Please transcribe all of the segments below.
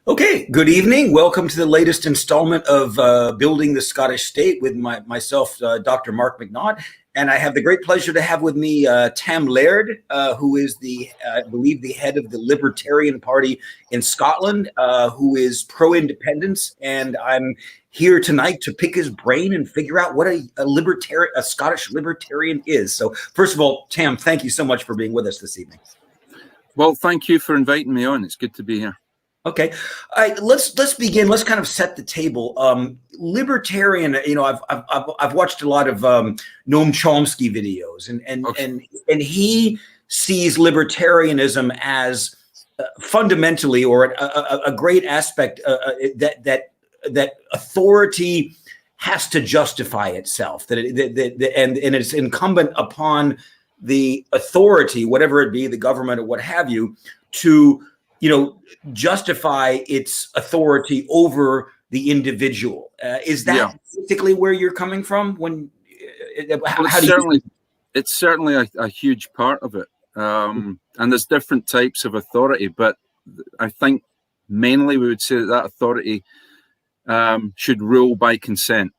Okay, good evening. Welcome to the latest installment of Building the Scottish State with myself, Dr. Mark McNaught. And I have the great pleasure to have with me Tam Laird, who is I believe, the head of the Libertarian Party in Scotland, who is pro-independence. And I'm here tonight to pick his brain and figure out what a Scottish libertarian is. So first of all, Tam, thank you so much for being with us this evening. Well, thank you for inviting me on. It's good to be here. Okay, let's begin. Let's kind of set the table. Libertarian, I've watched a lot of Noam Chomsky videos, and he sees libertarianism as fundamentally, or a great aspect that authority has to justify itself. And it's incumbent upon the authority, whatever it be, the government or what have you, to justify its authority over the individual. Is that basically where you're coming from? It's certainly a huge part of it. And there's different types of authority, but I think mainly we would say that authority should rule by consent.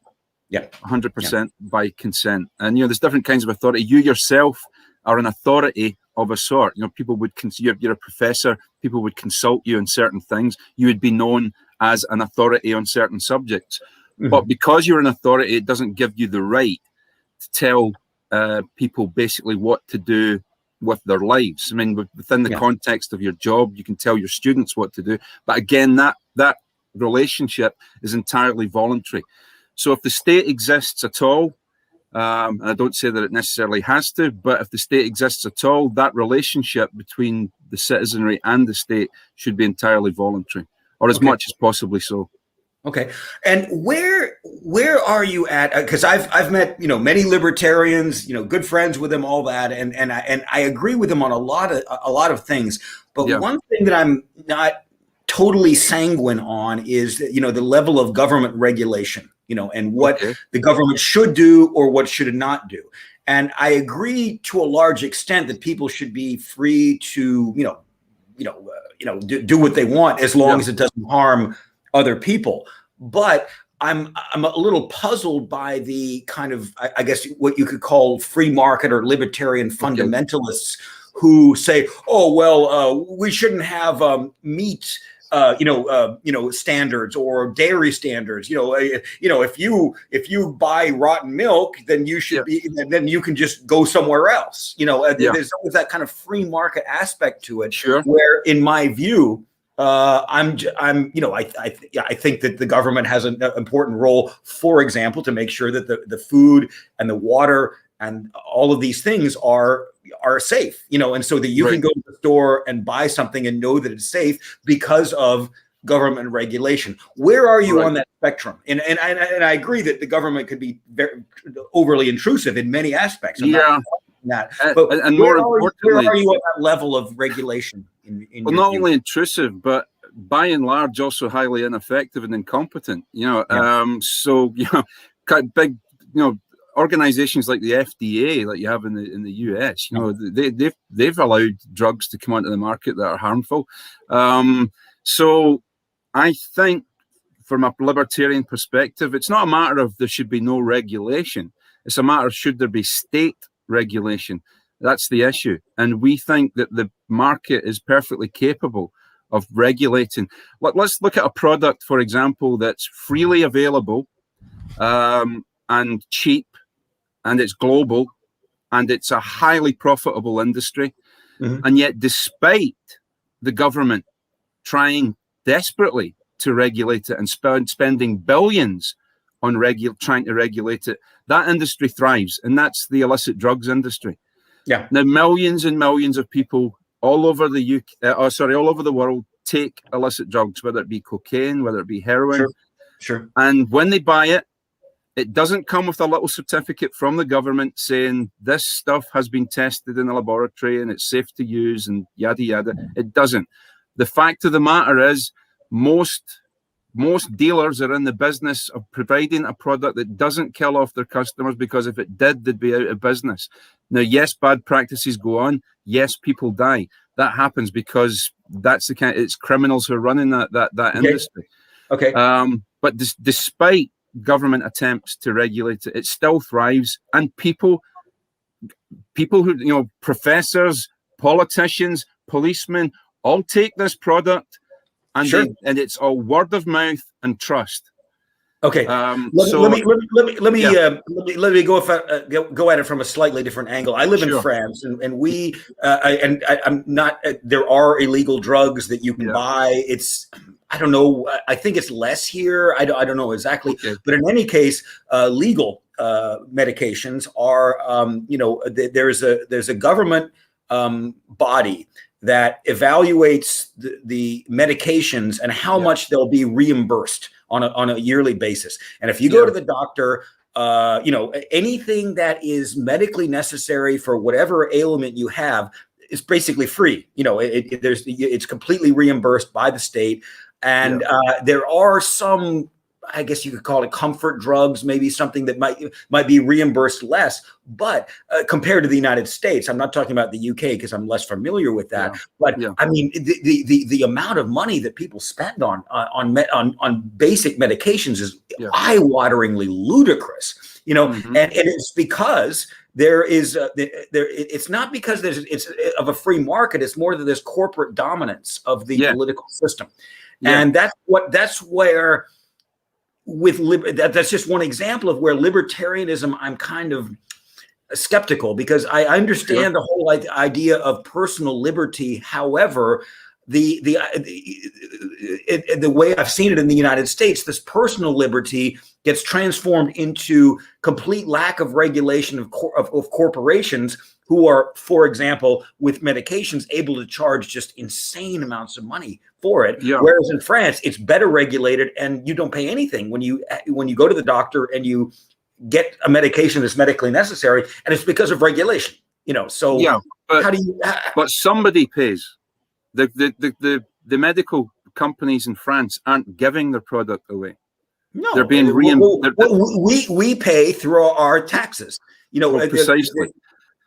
Yeah, 100% by consent. And there's different kinds of authority. You yourself are an authority of a sort. People would you're a professor. People would consult you on certain things. You would be known as an authority on certain subjects. Mm-hmm. But because you're an authority, it doesn't give you the right to tell people basically what to do with their lives. I mean, within the context of your job, you can tell your students what to do. But again, that relationship is entirely voluntary. So if the state exists at all, and I don't say that it necessarily has to, but if the state exists at all, that relationship between the citizenry and the state should be entirely voluntary, or as much as possibly so. Okay, and where are you at? Because I've met many libertarians, good friends with them, all that, and I agree with them on a lot of things. But one thing that I'm not totally sanguine on is the level of government regulation. And what the government should do or what should it not do. And I agree to a large extent that people should be free to, do what they want as long as it doesn't harm other people. But I'm a little puzzled by the kind of, I guess, what you could call free market or libertarian fundamentalists who say, oh, well, we shouldn't have meat standards or dairy standards. If you buy rotten milk, then you should then you can just go somewhere else. There's always that kind of free market aspect to it. Sure. Where, in my view, I think that the government has an important role, for example, to make sure that the food and the water and all of these things are safe, and so that you can go to the store and buy something and know that it's safe because of government regulation. Where are you on that spectrum? And I agree that the government could be very overly intrusive in many aspects. But where are you at that level of regulation? Well, not only intrusive, but by and large also highly ineffective and incompetent. Big, organizations like the FDA, like you have in the US, they've allowed drugs to come onto the market that are harmful. So I think, from a libertarian perspective, it's not a matter of there should be no regulation. It's a matter of should there be state regulation. That's the issue. And we think that the market is perfectly capable of regulating. Let's look at a product, for example, that's freely available and cheap, and it's global, and it's a highly profitable industry. Mm-hmm. And yet, despite the government trying desperately to regulate it and spending billions on trying to regulate it, that industry thrives, and that's the illicit drugs industry. Yeah. Now, millions and millions of people all over the all over the world take illicit drugs, whether it be cocaine, whether it be heroin. Sure. And when they buy it, it doesn't come with a little certificate from the government saying this stuff has been tested in a laboratory and it's safe to use and yada, yada. It doesn't. The fact of the matter is most dealers are in the business of providing a product that doesn't kill off their customers, because if it did, they'd be out of business. Now, yes, bad practices go on. Yes, people die. that happens because that's the kind. It's criminals who are running that industry. Okay. But despite government attempts to regulate it, it still thrives, and people who professors, politicians, policemen all take this product, and sure. and it's all word of mouth and trust. Okay. Let me go at it from a slightly different angle. I live in France, and we I'm not. There are illegal drugs that you can buy. It's, I don't know. I think it's less here. I don't know exactly. Okay. But in any case, legal medications are. There's a government body that evaluates the medications and how much they'll be reimbursed on a yearly basis. And if you go to the doctor, anything that is medically necessary for whatever ailment you have is basically free. It's completely reimbursed by the state. And there are some, I guess you could call it comfort drugs, maybe something that might be reimbursed less. But compared to the United States, I'm not talking about the UK because I'm less familiar with that. But I mean, the amount of money that people spend on basic medications is eye-wateringly ludicrous. And it's because there is it's not because it's of a free market. It's more that there's corporate dominance of the political system, and that's where. That's just one example of where libertarianism, I'm kind of skeptical, because I understand the whole idea of personal liberty. However, the way I've seen it in the United States, this personal liberty gets transformed into complete lack of regulation of corporations who are, for example, with medications, able to charge just insane amounts of money for it. Whereas in France, it's better regulated, and you don't pay anything when you go to the doctor and you get a medication that's medically necessary, and it's because of regulation. So but, how do you? But somebody pays. The medical companies in France aren't giving their product away. No, they're being we pay through our taxes. Precisely.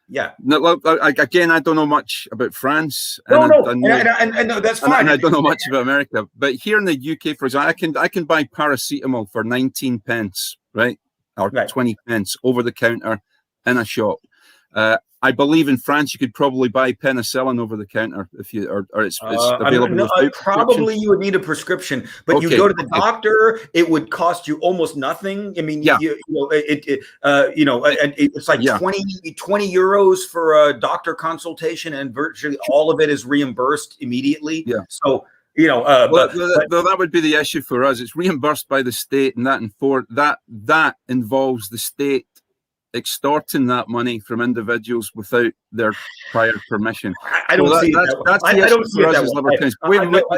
Yeah. No, again, I don't know much about France. No, that's fine. And I don't know much about America. But here in the UK, for example, I can buy paracetamol for 19 pence, right? Or 20 pence over the counter in a shop. I believe in France you could probably buy penicillin over the counter if you or it's available. Probably you would need a prescription, but you go to the doctor, it would cost you almost nothing. I mean, it's like 20 euros for a doctor consultation, and virtually all of it is reimbursed immediately. Yeah. So that would be the issue for us. It's reimbursed by the state, and that involves the state extorting that money from individuals without their prior permission. I don't see that. That's the issue for us as libertarians.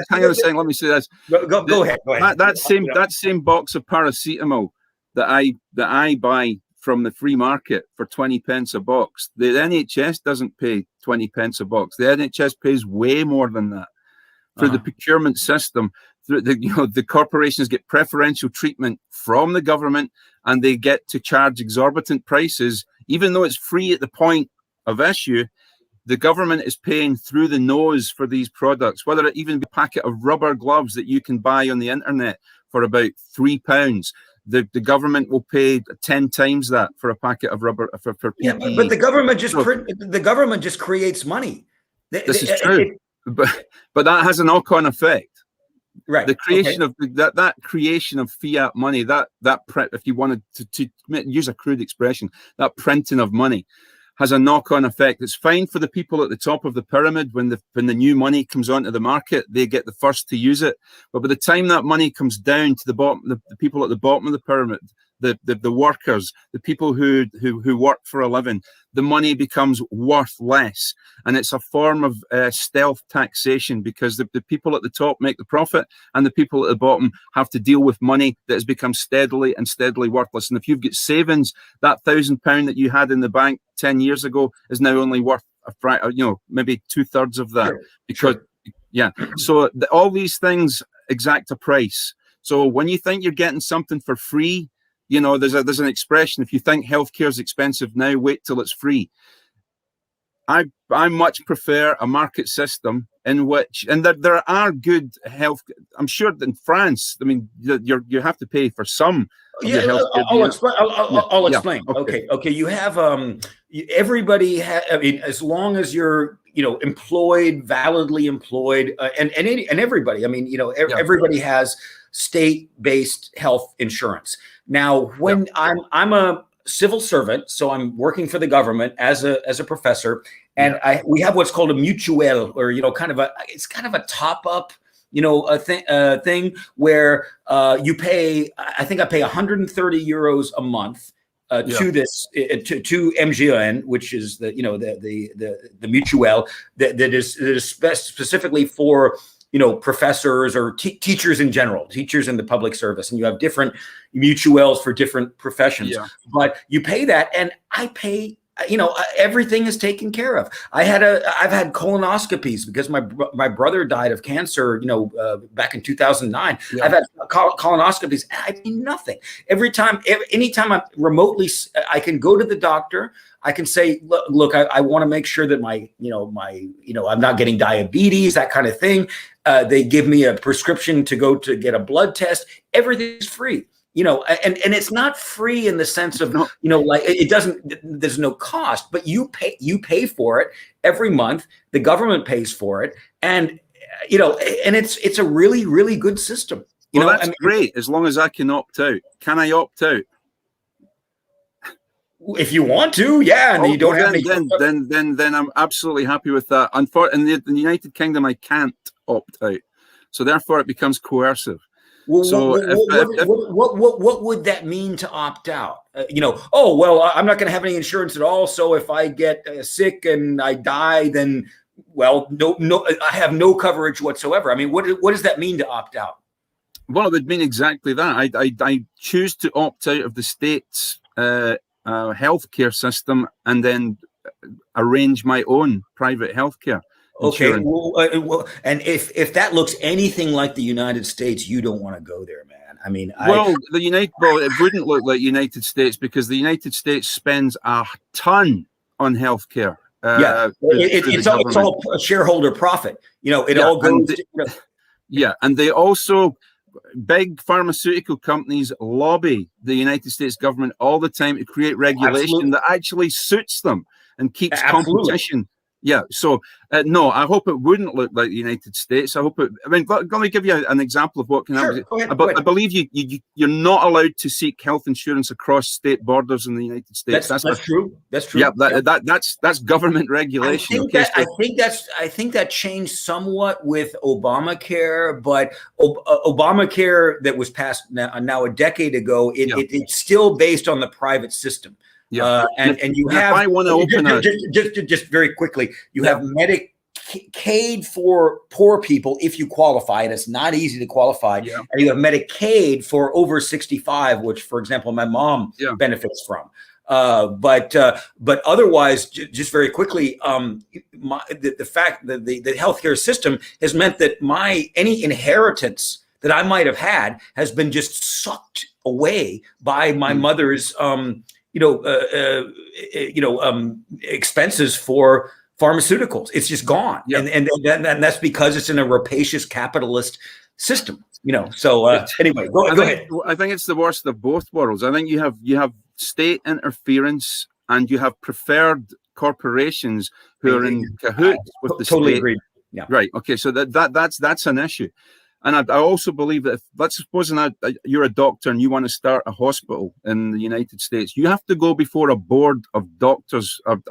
Hang on a second. Let me say this. Go ahead. That same box of paracetamol that I buy from the free market for 20 pence a box, the NHS doesn't pay 20 pence a box. The NHS pays way more than that. Through the procurement system, the corporations get preferential treatment from the government, and they get to charge exorbitant prices, even though it's free at the point of issue. The government is paying through the nose for these products, whether it even be a packet of rubber gloves that you can buy on the internet for about £3. The government will pay 10 times that for a packet of rubber for PPE. Yeah, but the government just creates money. This is true. But that has a knock-on effect, right? The creation of that creation of fiat money, if you wanted to use a crude expression, that printing of money has a knock-on effect. It's fine for the people at the top of the pyramid when the new money comes onto the market, they get the first to use it. But by the time that money comes down to the bottom, the people at the bottom of the pyramid, the workers, the people who work for a living, the money becomes worth less. And it's a form of stealth taxation, because the people at the top make the profit, and the people at the bottom have to deal with money that has become steadily worthless. And if you've got savings, that £1,000 that you had in the bank 10 years ago is now only worth maybe 2/3 of that. So all these things exact a price. So when you think you're getting something for free, there's an expression: if you think healthcare is expensive now, wait till it's free. I much prefer a market system in which, and there are good health. I'm sure that in France, I mean, you have to pay for some. Yeah, I'll explain. I'll explain. Okay. You have everybody. I mean, as long as you're employed, validly employed, and everybody. I mean, everybody has state-based health insurance. Now, when I'm a civil servant, so I'm working for the government as a professor, and we have what's called a mutuelle, or it's kind of a top up, a thing where you pay. I think I pay 130 euros a month to this to MGN, which is the mutuelle that is specifically for professors or teachers in general, teachers in the public service, and you have different mutuelles for different professions. But you pay that, and I pay. Everything is taken care of. I've had colonoscopies because my brother died of cancer. Back in 2009. I've had colonoscopies. And I pay nothing. Anytime I'm remotely, I can go to the doctor. I can say, look, I want to make sure that I'm not getting diabetes, that kind of thing. They give me a prescription to go to get a blood test. Everything's free. And it's not free in the sense of, like it doesn't, there's no cost, but you pay for it every month. The government pays for it. And, and it's a really, really good system. That's great. As long as I can opt out. Can I opt out? If you want to, yeah. And you don't have any. Then I'm absolutely happy with that. In the United Kingdom, I can't opt out. So therefore it becomes coercive. Well, so what would that mean to opt out? I'm not going to have any insurance at all. So if I get sick and I die, then no, I have no coverage whatsoever. I mean, what does that mean to opt out? Well, it would mean exactly that. I choose to opt out of the state's healthcare system and then arrange my own private healthcare. Okay, and if that looks anything like the United States, you don't want to go there, man. I mean, it wouldn't look like United States because the United States spends a ton on healthcare. It's all a shareholder profit. It all goes. And they also, big pharmaceutical companies lobby the United States government all the time to create regulation that actually suits them and keeps competition. Yeah, so no, I hope it wouldn't look like the United States. Let me give you an example of what can happen. Go ahead. I believe you're not allowed to seek health insurance across state borders in the United States. That's true. That's true. Yeah, that's government regulation. I think that changed somewhat with Obamacare, but Obamacare that was passed now a decade ago, it's still based on the private system. And you have. I want to open just very quickly. You have Medicaid for poor people if you qualify, and it's not easy to qualify. And you have Medicaid for over 65, which, for example, my mom benefits from. But otherwise, just very quickly, the fact that the healthcare system has meant that any inheritance that I might have had has been just sucked away by my mother's expenses for pharmaceuticals. It's just gone. And that's because it's in a rapacious capitalist system, so anyway, go ahead. I think it's the worst of both worlds. I think you have state interference and you have preferred corporations who are in cahoots with the totally state. Agreed. Yeah. Right. Okay. So that's an issue. And I also believe that let's suppose you're a doctor and you want to start a hospital in the United States, you have to go before a board of doctors or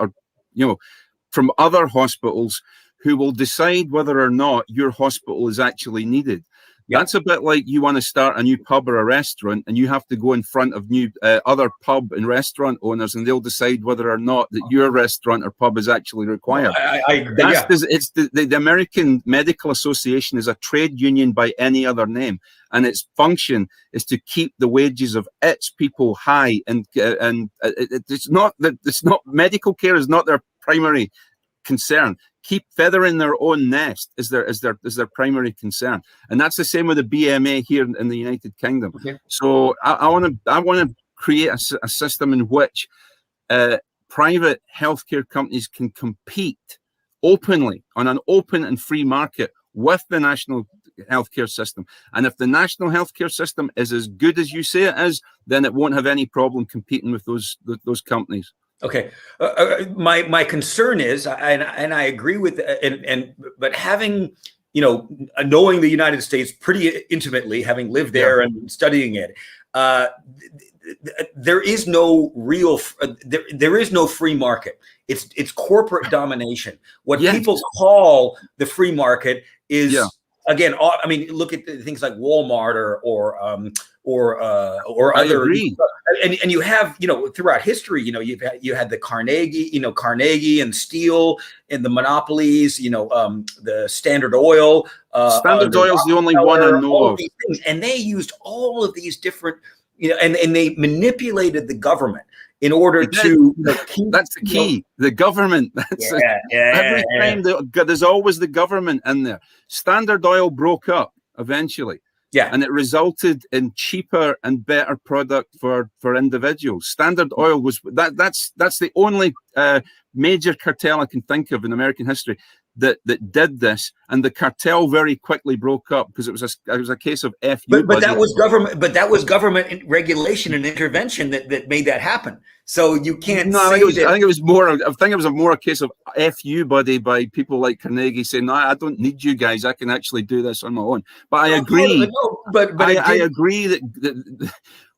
from other hospitals who will decide whether or not your hospital is actually needed. That's a bit like you want to start a new pub or a restaurant and you have to go in front of new other pub and restaurant owners and they'll decide whether or not that your restaurant or pub is actually required. It's the American Medical Association is a trade union by any other name, and its function is to keep the wages of its people high, and it's not medical care is not their primary concern. Keep feathering their own nest is their primary concern, and that's the same with the BMA here in the United Kingdom. Okay. So I want to create a system in which private healthcare companies can compete openly on an open and free market with the national healthcare system. And if the national healthcare system is as good as you say it is, then it won't have any problem competing with those companies. Okay, my concern is, and I agree with, but having, knowing the United States pretty intimately, having lived there and studying it, there is no real, there is no free market. It's corporate domination. What people call the free market is, again, I mean, look at things like Walmart or other, and you have, throughout history, you had the Carnegie and Steel and the monopolies, the Standard Oil. Standard Oil is the only one I know of. And they used all of these different, and they manipulated the government in order to keep, that's the key. The government. That's every time there's always the government in there. Standard Oil broke up eventually. Yeah, and it resulted in cheaper and better product for individuals. Standard Oil was that's the only major cartel I can think of in American history that did this, and the cartel very quickly broke up because it was a case of FU. But that was government. But that was government regulation and intervention that made that happen. So you can't. No, I think it was more. I think it was more a case of FU buddy by people like Carnegie saying, "No, I don't need you guys. I can actually do this on my own." But I agree. But I agree that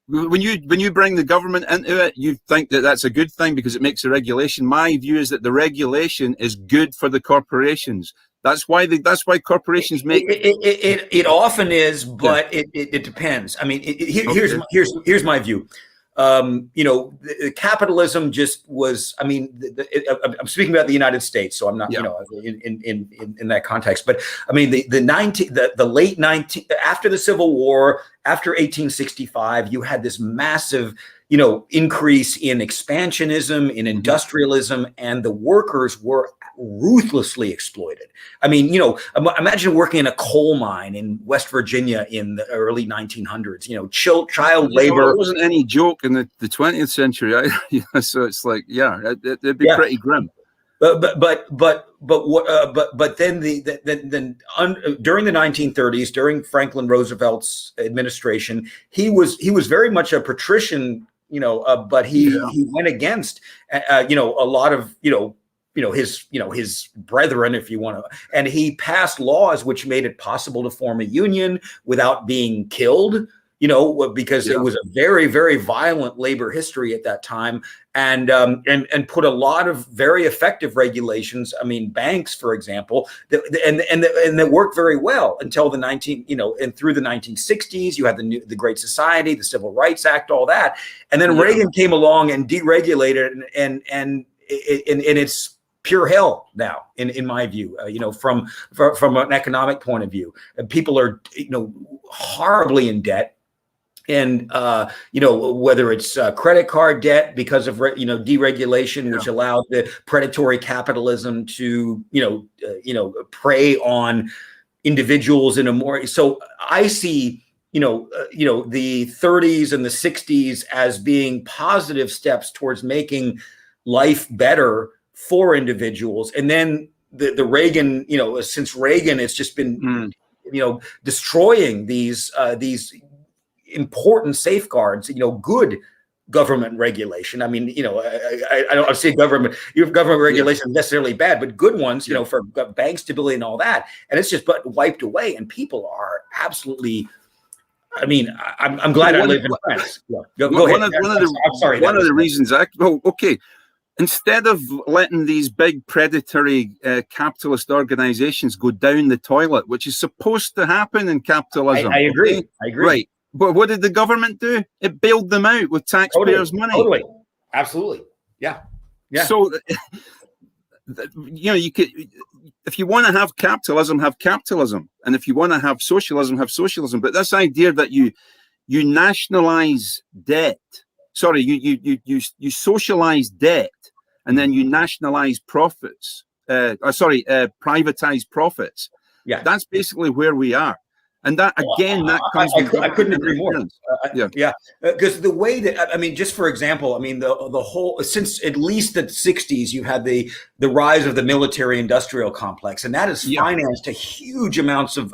when you bring the government into it, you think that that's a good thing because it makes a regulation. My view is that the regulation is good for the corporations. That's why corporations make it often is, but it depends. I mean, here's my view. Capitalism just was. I mean, I'm speaking about the United States, so I'm not, in that context. But I mean, the late 19 after the Civil War, after 1865, you had this massive, increase in expansionism, in industrialism, and the workers were ruthlessly exploited. I mean, imagine working in a coal mine in West Virginia in the early 1900s, child labor. It wasn't any joke in the 20th century. So it's like, it'd be pretty grim. But then during the 1930s, during Franklin Roosevelt's administration, he was very much a patrician, but he went against, a lot of, his brethren, if you want to, and he passed laws which made it possible to form a union without being killed, because it was a very, very violent labor history at that time, and put a lot of very effective regulations. I mean, banks, for example, that worked very well until the and through the 1960s. You had the Great Society, the Civil Rights Act, all that, and then Reagan came along and deregulated, and it's pure hell now, in my view. From an economic point of view, and people are horribly in debt. And, whether it's credit card debt because of, deregulation, which allowed the predatory capitalism to, prey on individuals in a more. So I see, the 30s and the 60s as being positive steps towards making life better for individuals. And then the Reagan, since Reagan, it's just been, destroying these important safeguards, good government regulation. I mean, I don't say government regulation necessarily bad, but good ones, for bank stability and all that. And it's just wiped away, and people are absolutely. I mean, I'm glad I live in France. Go ahead. I'm sorry. One of the reasons instead of letting these big predatory capitalist organizations go down the toilet, which is supposed to happen in capitalism. I agree. Okay? I agree. Right. But what did the government do? It bailed them out with taxpayers' money. Totally. Absolutely. Yeah. Yeah. So, you could, if you want to have capitalism, have capitalism. And if you want to have socialism, have socialism. But this idea that you nationalize debt, you socialize debt, and then you nationalize profits, privatize profits. Yeah. That's basically where we are. And that, again, that comes with I couldn't agree more. Yeah. Because the way that, I mean, just for example, I mean, the whole, since at least the 60s, you had the rise of the military industrial complex, and that has financed a huge amounts of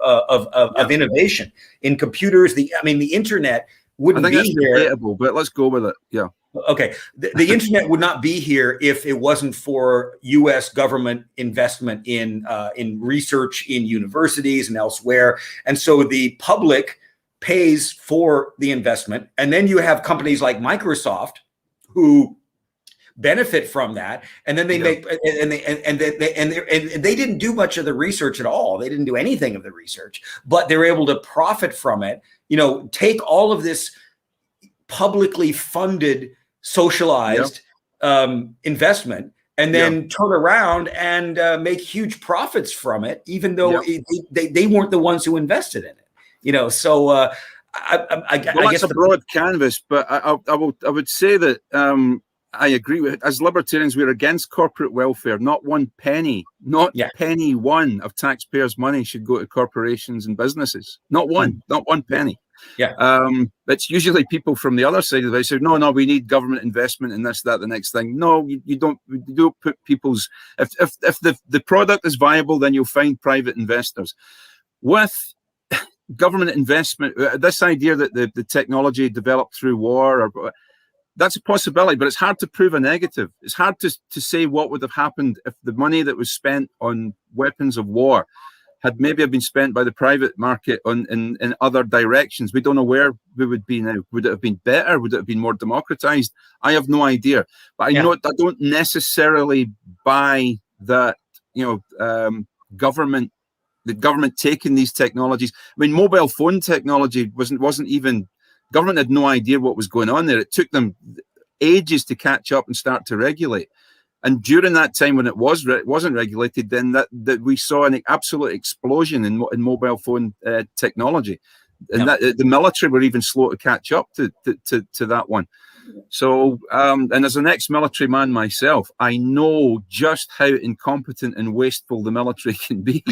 innovation in computers. I mean, the internet wouldn't be here. Debatable, but let's go with it. Yeah. Okay. The internet would not be here if it wasn't for U.S. government investment in research in universities and elsewhere. And so the public pays for the investment. And then you have companies like Microsoft who benefit from that. And then they make, and they didn't do much of the research at all. They didn't do anything of the research, but they're able to profit from it. You know, take all of this publicly funded, socialized investment, and then turn around and make huge profits from it, even though they weren't the ones who invested in it. You know, so I guess that's a broad canvas, but I would say that I agree with it. As libertarians, we're against corporate welfare. Not one penny, penny one of taxpayers' money should go to corporations and businesses. Not one, not one penny. It's usually people from the other side of it. They say, no, we need government investment in this, that, the next thing. No, you don't put people's, if the product is viable, then you'll find private investors. With government investment, this idea that the technology developed through war, that's a possibility, but it's hard to prove a negative. It's hard to say what would have happened if the money that was spent on weapons of war had maybe been spent by the private market in other directions. We don't know where we would be now. Would it have been better? Would it have been more democratized? I have no idea. But I know I don't necessarily buy that, the government taking these technologies. I mean, mobile phone technology wasn't even, government had no idea what was going on there. It took them ages to catch up and start to regulate. And during that time when it wasn't regulated, then that we saw an absolute explosion in mobile phone technology, and that the military were even slow to catch up to that one. So, and as an ex-military man myself, I know just how incompetent and wasteful the military can be.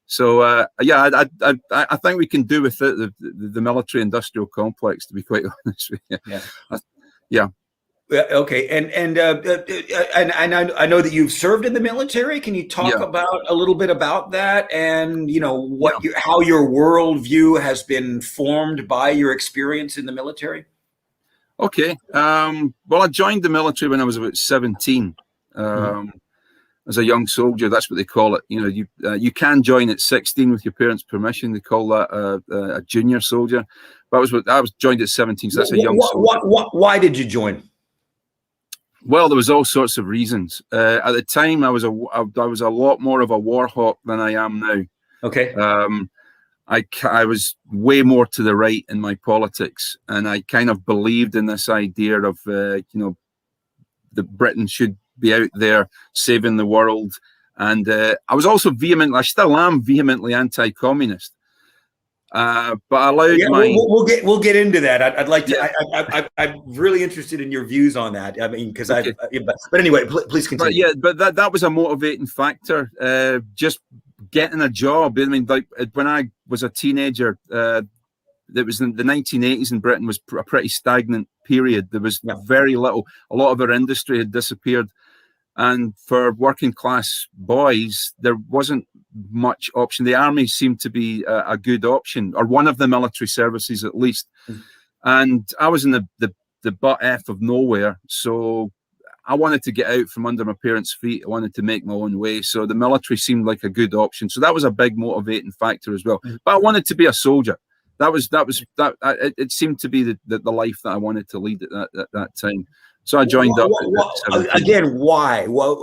So I think we can do with the military-industrial complex, to be quite honest with you. Okay, and I know that you've served in the military. Can you talk about a little bit about that, and how your worldview has been formed by your experience in the military? Okay, well, I joined the military when I was about 17. As a young soldier, that's what they call it. You can join at 16 with your parents' permission. They call that a junior soldier. But I was joined at 17, so that's a young soldier. Why did you join? Well, there was all sorts of reasons. At the time, I was a lot more of a war hawk than I am now. Okay. I was way more to the right in my politics, and I kind of believed in this idea of that Britain should be out there saving the world. And I was also I still am vehemently anti-communist. But I allowed we'll get into that. I'd like to. I'm really interested in your views on that. I mean, because but anyway, please continue. But that was a motivating factor. Just getting a job. I mean, like when I was a teenager, it was in the 1980s in Britain was a pretty stagnant period. There was very little. A lot of our industry had disappeared. And for working class boys, there wasn't much option. The army seemed to be a good option, or one of the military services at least. And I was in the butt F of nowhere. So I wanted to get out from under my parents' feet. I wanted to make my own way. So the military seemed like a good option. So that was a big motivating factor as well. But I wanted to be a soldier. It seemed to be the life that I wanted to lead at that time. So I joined up. Again, why? What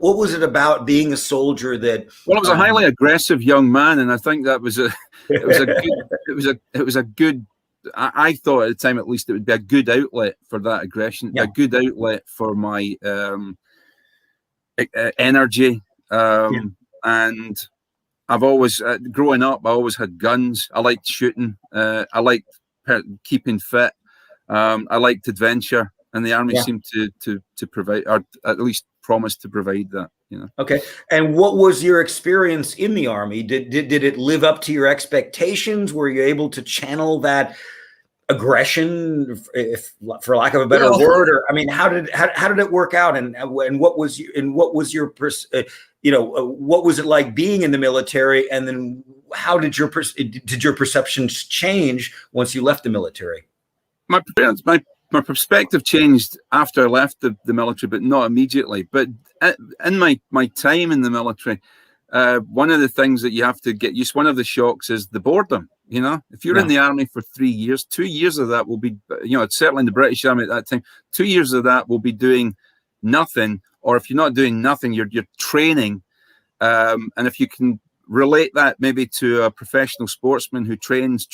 was it about being a soldier that? Well, I was a highly aggressive young man, and I think that was a good. I thought at the time, at least, it would be a good outlet for that aggression, a good outlet for my energy. And I've always, growing up, I always had guns. I liked shooting. I liked keeping fit. I liked adventure. and the army seemed to provide, or at least promise to provide that. Okay. And what was your experience in the army? Did it live up to your expectations? Were you able to channel that aggression, if for lack of a better word? Or I mean, how did it work out? And what was your what was it like being in the military? And then how did your perceptions change once you left the military? My perspective changed after I left the military, but not immediately. But in my time in the military, one of the things that you have to get used, one of the shocks is the boredom. If you're in the army for 3 years, 2 years of that will be, certainly in the British Army at that time, 2 years of that will be doing nothing. Or if you're not doing nothing, you're training. And if you can relate that maybe to a professional sportsman who trains,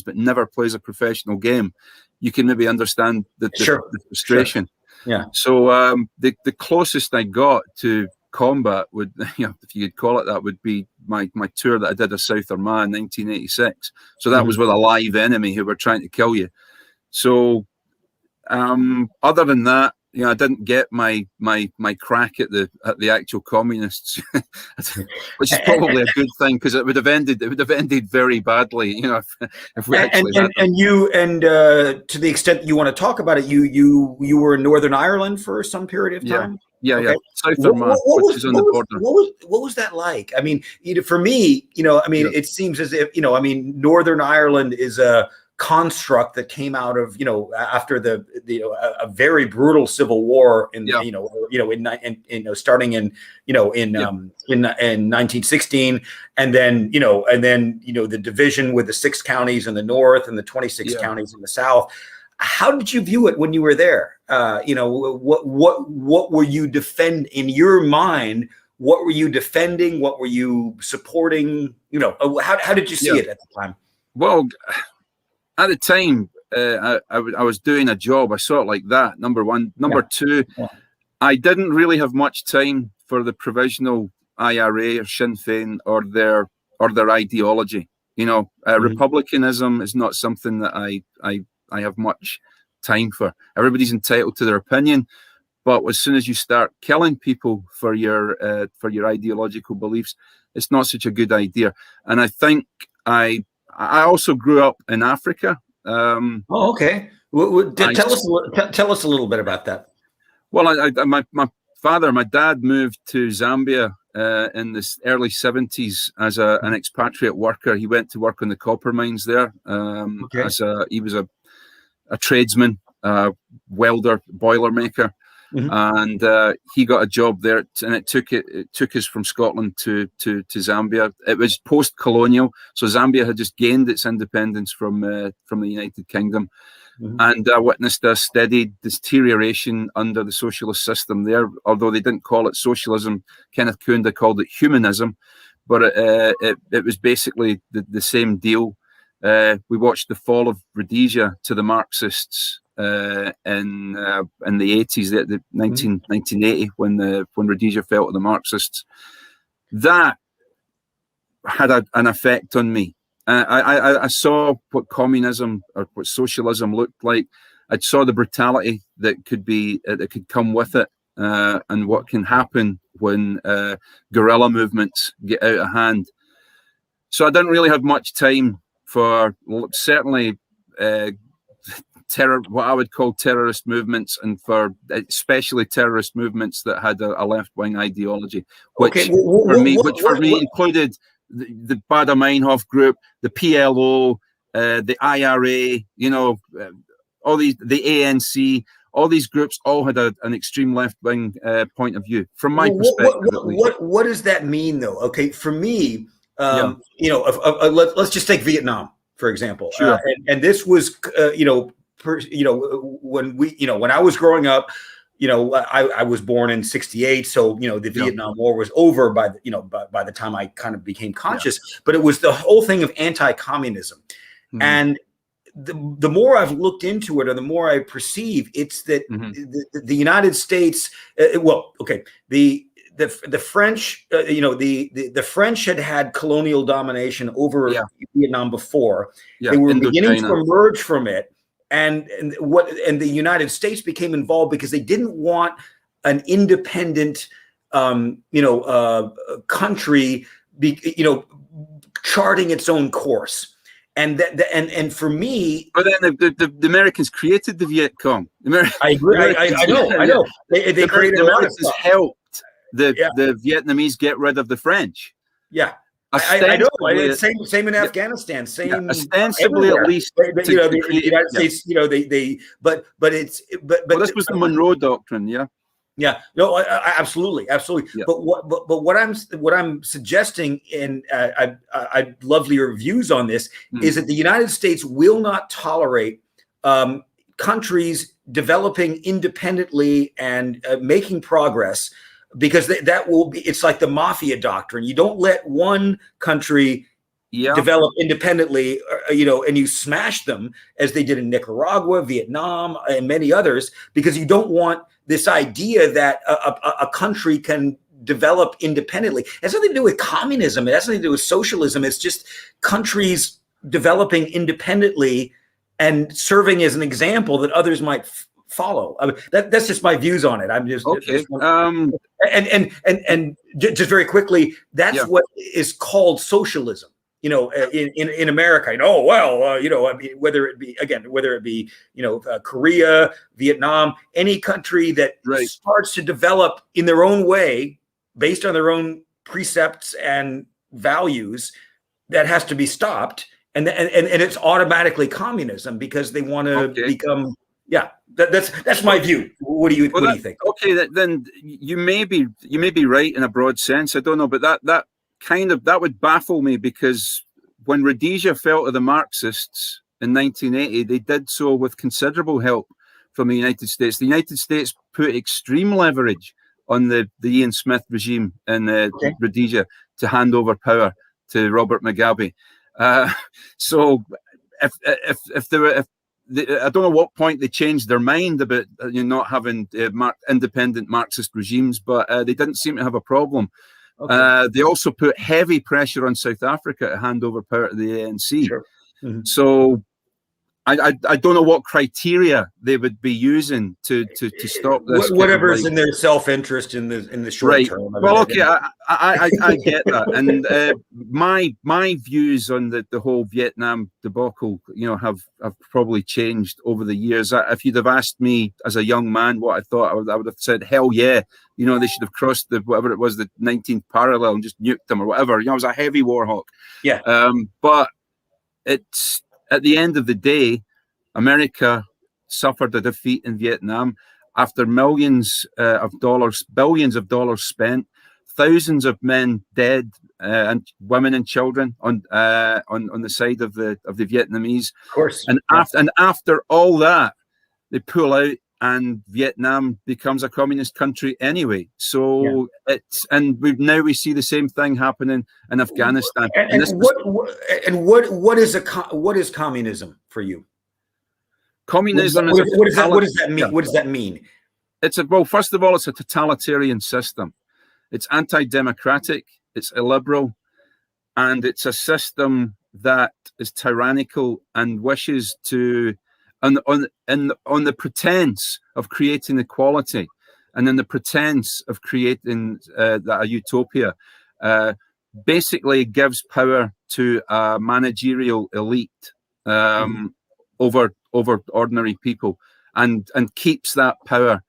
but never plays a professional game, you can maybe understand the frustration. Sure. Yeah. So the closest I got to combat would, if you could call it that, would be my tour that I did of South Armagh in 1986. So that was with a live enemy who were trying to kill you. So other than that, I didn't get my crack at the actual communists, which is probably a good thing, because it would have ended very badly, if we actually had them. To the extent that you want to talk about it, you were in Northern Ireland for some period of time. Yeah. South Armagh, which is on the border. What was that like? I mean, for me, it seems as if Northern Ireland is a construct that came out of after a very brutal civil war starting in 1916, and then the division with the 6 counties in the north and the 26 counties in the south. How did you view it when you were there? What were you in your mind? What were you defending? What were you supporting? How did you see it at the time? Well, at the time, I was doing a job. I saw it like that, number one. Number two, I didn't really have much time for the provisional IRA or Sinn Féin or their ideology. Republicanism is not something that I have much time for. Everybody's entitled to their opinion, but as soon as you start killing people for your ideological beliefs, it's not such a good idea. And I think I also grew up in Africa. Okay. Tell us a little bit about that. Well, my dad moved to Zambia in the early 70s as an expatriate worker. He went to work on the copper mines there. He was a tradesman, welder, boiler maker. And he got a job there, and it took us from Scotland to Zambia. It was post-colonial, so Zambia had just gained its independence from the United Kingdom, and witnessed a steady deterioration under the socialist system there. Although they didn't call it socialism, Kenneth Kaunda called it humanism, but it was basically the same deal. We watched the fall of Rhodesia to the Marxists in the 80s, the 1980, when Rhodesia fell to the Marxists. That had an effect on me. I saw what communism or what socialism looked like. I saw the brutality that could come with it, and what can happen when guerrilla movements get out of hand. So I didn't really have much time for certainly what I would call terrorist movements, and for especially terrorist movements that had a left-wing ideology, which for me included the Baader Meinhof group, the PLO, the IRA, all these, the ANC, all these groups all had an extreme left-wing point of view, from my perspective. What does that mean, though? Okay, for me, let's just take Vietnam, for example. Sure. And this was, when I was growing up, I was born in '68, so the Vietnam War was over by the time I kind of became conscious. But it was the whole thing of anti-communism, and the more I've looked into it, or the more I perceive, it's that the United States, the French, the French had colonial domination over Vietnam before. They were beginning to emerge from it. and the United States became involved because they didn't want an independent, country, charting its own course. And for me, but then the Americans created the Viet Cong. I agree. I know. They created the a lot of Americans stuff. helped the Vietnamese get rid of the French. Yeah. I know. Same in Afghanistan. Same ostensibly, everywhere. at least. The United States. But this was the Monroe Doctrine. Yeah. Yeah. No. Absolutely. Yeah. But what I'm suggesting, and I'd love your views on this, is that the United States will not tolerate countries developing independently and making progress. Because that will be, it's like the mafia doctrine. You don't let one country develop independently, and you smash them as they did in Nicaragua, Vietnam, and many others, because you don't want this idea that a country can develop independently. It has nothing to do with communism. It has nothing to do with socialism. It's just countries developing independently and serving as an example that others might follow. I mean, that's just my views on it. I'm just okay. And just very quickly, that's what is called socialism. In America. I mean, whether it be Korea, Vietnam, any country that starts to develop in their own way, based on their own precepts and values, that has to be stopped, and it's automatically communism because they want to become. Yeah, that's my view. What do you think? Okay, then you may be right in a broad sense. I don't know, but that would baffle me, because when Rhodesia fell to the Marxists in 1980, they did so with considerable help from the United States. The United States put extreme leverage on the Ian Smith regime in Rhodesia to hand over power to Robert Mugabe. So if there were I don't know what point they changed their mind about not having independent Marxist regimes, but they didn't seem to have a problem. They also put heavy pressure on South Africa to hand over power to the ANC. Sure. Mm-hmm. So I don't know what criteria they would be using to stop this. Whatever's in their self-interest in the short term. Well, okay, I get that, and my views on the whole Vietnam debacle, have probably changed over the years. If you'd have asked me as a young man what I thought, I would have said, hell yeah, they should have crossed the 19th parallel and just nuked them or whatever. I was a heavy war hawk. Yeah. But it's. At the end of the day, America suffered a defeat in Vietnam after billions of dollars spent, thousands of men dead, and women and children on the side of the Vietnamese. Of course. And after all that, they pull out, and Vietnam becomes a communist country anyway. So we see the same thing happening in Afghanistan. What is communism for you? Communism what does that mean? What does that mean? First of all, it's a totalitarian system. It's anti-democratic, it's illiberal, and it's a system that is tyrannical and wishes to, on the pretense of creating equality, and in the pretense of creating a utopia, basically gives power to a managerial elite over ordinary people, and keeps that power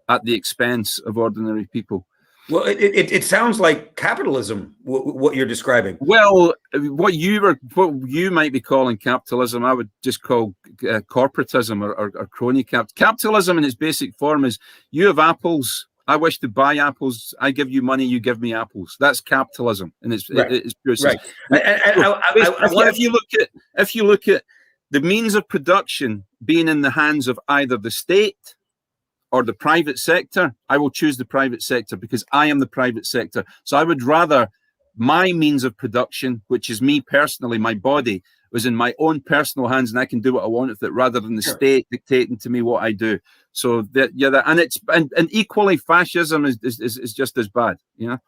at the expense of ordinary people. Well, it sounds like capitalism, what you're describing. Well, what you might be calling capitalism, I would just call corporatism or crony capitalism in its basic form is: you have apples, I wish to buy apples, I give you money, you give me apples. That's capitalism in its pure sense. If you look at the means of production being in the hands of either the state or the private sector, I will choose the private sector because I am the private sector. So I would rather my means of production, which is me personally, my body, was in my own personal hands and I can do what I want with it, rather than the state dictating to me what I do. So that, yeah, and equally fascism is just as bad.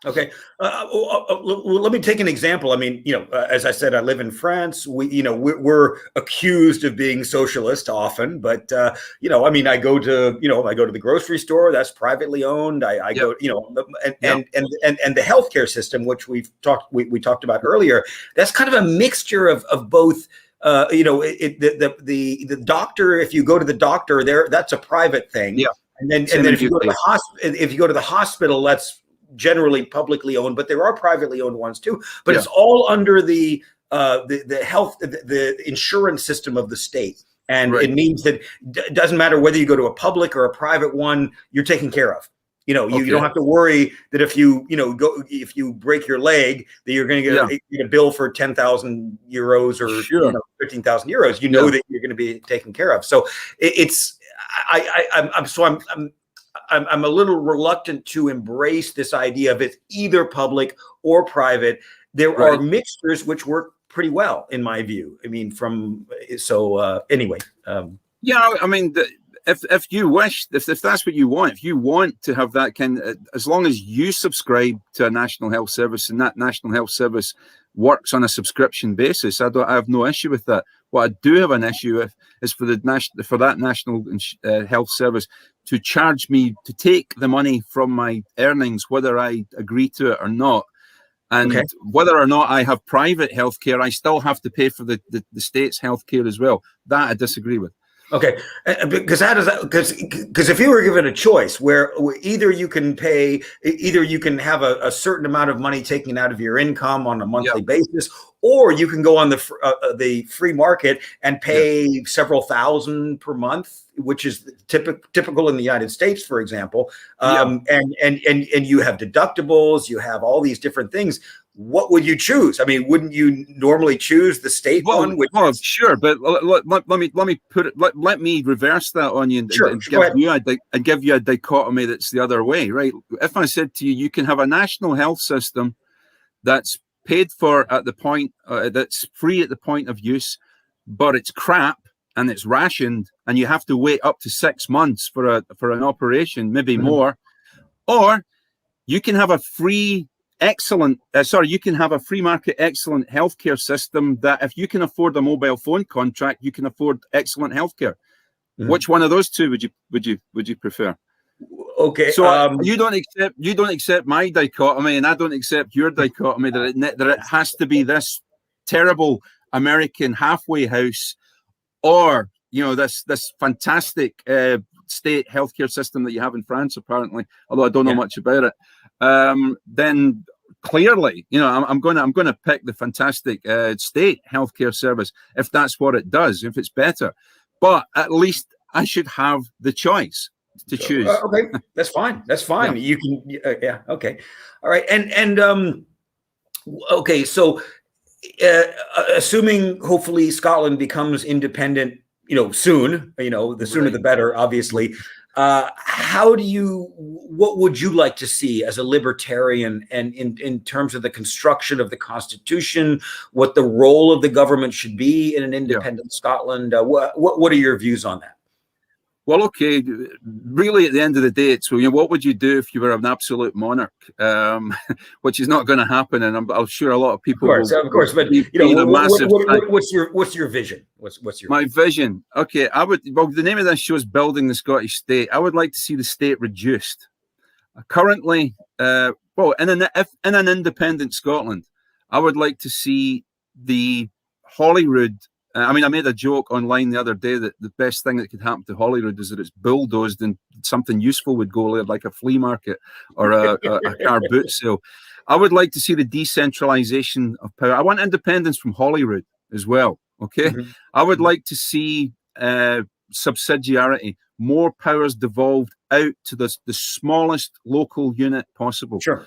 Okay. Well, let me take an example. I mean, as I said, I live in France. We're accused of being socialist often, but I mean, I go to the grocery store that's privately owned. I go, and the healthcare system, which we talked about earlier, that's kind of a mixture of both. The doctor, if you go to the doctor there, that's a private thing. Yeah. And then if you go to the hospital, that's generally publicly owned, but there are privately owned ones too. But it's all under the health, the insurance system of the state. And it means that it doesn't matter whether you go to a public or a private one, you're taken care of. You don't have to worry that if you break your leg, that you're going to get a bill for 10,000 euros or 15,000 euros. That you're going to be taken care of. So I'm a little reluctant to embrace this idea of it's either public or private. There are mixtures which work pretty well, in my view. I mean, anyway. Yeah, I mean. If you wish, if that's what you want, if you want to have that as long as you subscribe to a national health service and that national health service works on a subscription basis, I have no issue with that. What I do have an issue with is for that national health service to charge me to take the money from my earnings, whether I agree to it or not. And whether or not I have private healthcare, I still have to pay for the state's healthcare as well. That I disagree with. Okay, because if you were given a choice where either you can have a certain amount of money taken out of your income on a monthly basis, or you can go on the free market and pay several thousand per month, which is typical in the United States, for example. And you have deductibles, you have all these different things. What would you choose? I mean, wouldn't you normally choose the state one? Sure, but let me reverse that on you and give you a dichotomy that's the other way, right? If I said to you, you can have a national health system that's paid for at the point, that's free at the point of use, but it's crap and it's rationed, and you have to wait up to 6 months for an operation, maybe more, or you can have a free market excellent healthcare system that if you can afford a mobile phone contract, you can afford excellent healthcare. Which one of those two would you prefer? Okay, so you don't accept my dichotomy, and I don't accept your dichotomy that it has to be this terrible American halfway house, or this fantastic state healthcare system that you have in France, apparently. Although I don't know much about it. Then clearly, I'm going to pick the fantastic state healthcare service if that's what it does, if it's better. But at least I should have the choice to choose. Okay, that's fine. That's fine. You can. Okay. All right. And okay. So, assuming hopefully Scotland becomes independent, soon. The sooner the better, obviously. What would you like to see as a libertarian, and in terms of the construction of the Constitution, what the role of the government should be in an independent Scotland? What are your views on that? Well, okay, really at the end of the day, it's what would you do if you were an absolute monarch, which is not going to happen, and I'm sure a lot of people of course, but what's your vision? What's your vision? Okay, the name of this show is Building the Scottish State. I would like to see the state reduced. Currently, in an independent Scotland, I would like to see the Holyrood. I made a joke online the other day that the best thing that could happen to Holyrood is that it's bulldozed and something useful would go there, like a flea market or a car boot sale. I would like to see the decentralization of power. I want independence from Holyrood as well. Okay, I would like to see subsidiarity, more powers devolved out to the smallest local unit possible. Sure.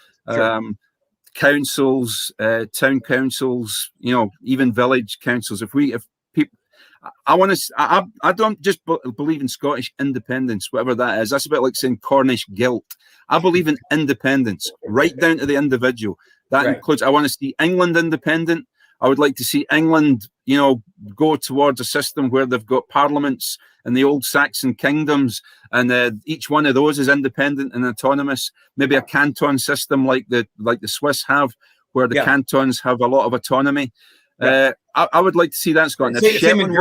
Councils, town councils, even village councils. I don't just believe in Scottish independence, whatever that is. That's a bit like saying Cornish guilt. I believe in independence, right down to the individual. That includes, I want to see England independent. I would like to see England, go towards a system where they've got parliaments in the old Saxon kingdoms, and each one of those is independent and autonomous. Maybe a canton system like the Swiss have, where the cantons have a lot of autonomy. I would like to see that in Scotland. Same in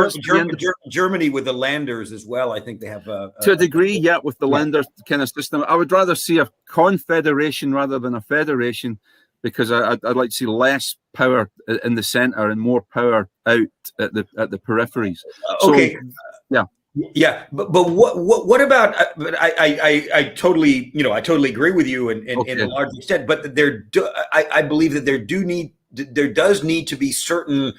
Germany with the Landers as well. I think they have to a degree, with the Landers kind of system. I would rather see a confederation rather than a federation, because I'd like to see less power in the centre and more power out at the peripheries. Okay. So, but what about? But I totally agree with you in a large extent. But I believe that there does need to be certain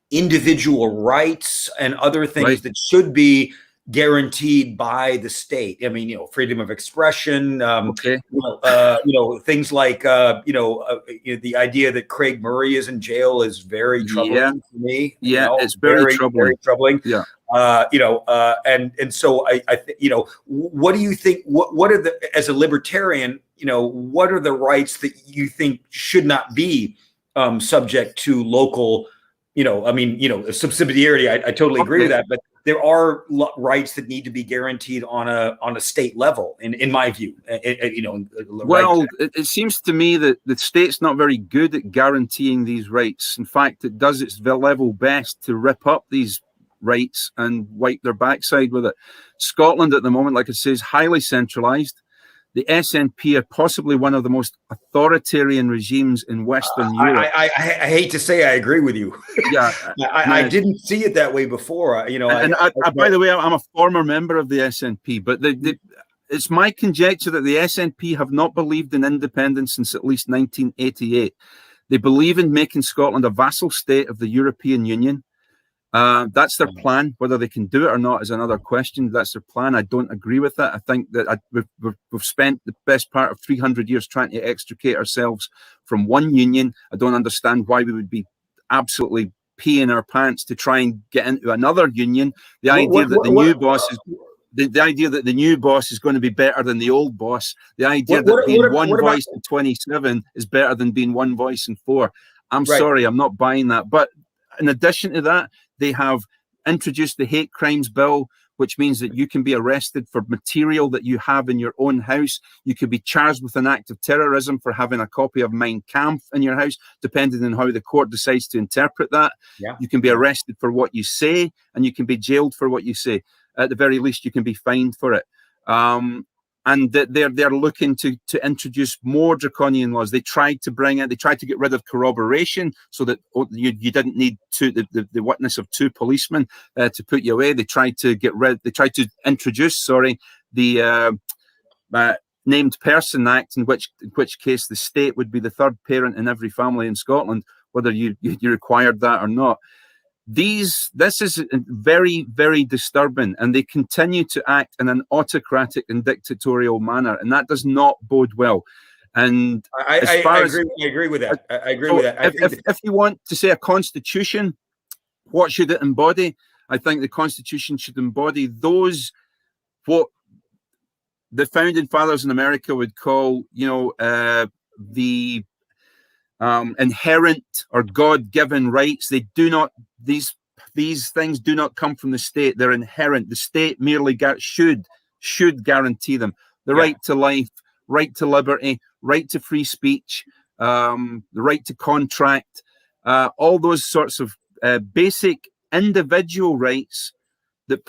individual rights and other things that should be guaranteed by the state. I mean, freedom of expression, things like, the idea that Craig Murray is in jail is very troubling to me. It's very troubling. Very troubling. And so what do you think? What are as a libertarian, what are the rights that you think should not be subject to local, subsidiarity? I totally agree with that, but there are rights that need to be guaranteed on a state level, in my view. It seems to me that the state's not very good at guaranteeing these rights. In fact, it does its level best to rip up these rights and wipe their backside with it. Scotland at the moment, like I say, is highly centralised. The SNP are possibly one of the most authoritarian regimes in Western Europe. I hate to say I agree with you. I didn't see it that way before. By the way, I'm a former member of the SNP, but it's my conjecture that the SNP have not believed in independence since at least 1988. They believe in making Scotland a vassal state of the European Union. That's their plan. Whether they can do it or not is another question. That's their plan. I don't agree with that. I think that we've spent the best part of 300 years trying to extricate ourselves from one union. I don't understand why we would be absolutely peeing our pants to try and get into another union. The idea that the new boss is going to be better than the old boss. The idea that being one voice in 27 is better than being one voice in 4. I'm sorry, I'm not buying that. But in addition to that, they have introduced the hate crimes bill, which means that you can be arrested for material that you have in your own house. You could be charged with an act of terrorism for having a copy of Mein Kampf in your house, depending on how the court decides to interpret that. You can be arrested for what you say, and you can be jailed for what you say. At the very least, you can be fined for it. And they're looking to introduce more draconian laws. They tried to get rid of corroboration so that you didn't need the witness of 2 policemen to put you away. They tried to introduce the Named Person Act, in which case the state would be the third parent in every family in Scotland, whether you required that or not. This is very, very disturbing, and they continue to act in an autocratic and dictatorial manner, and that does not bode well. And I agree with that. I agree with that. If you want to say a constitution, what should it embody? I think the constitution should embody what the founding fathers in America would call, the inherent or God-given rights. They do not; these things do not come from the state. They're inherent. The state merely should guarantee them: the right to life, right to liberty, right to free speech, the right to contract, all those sorts of basic individual rights that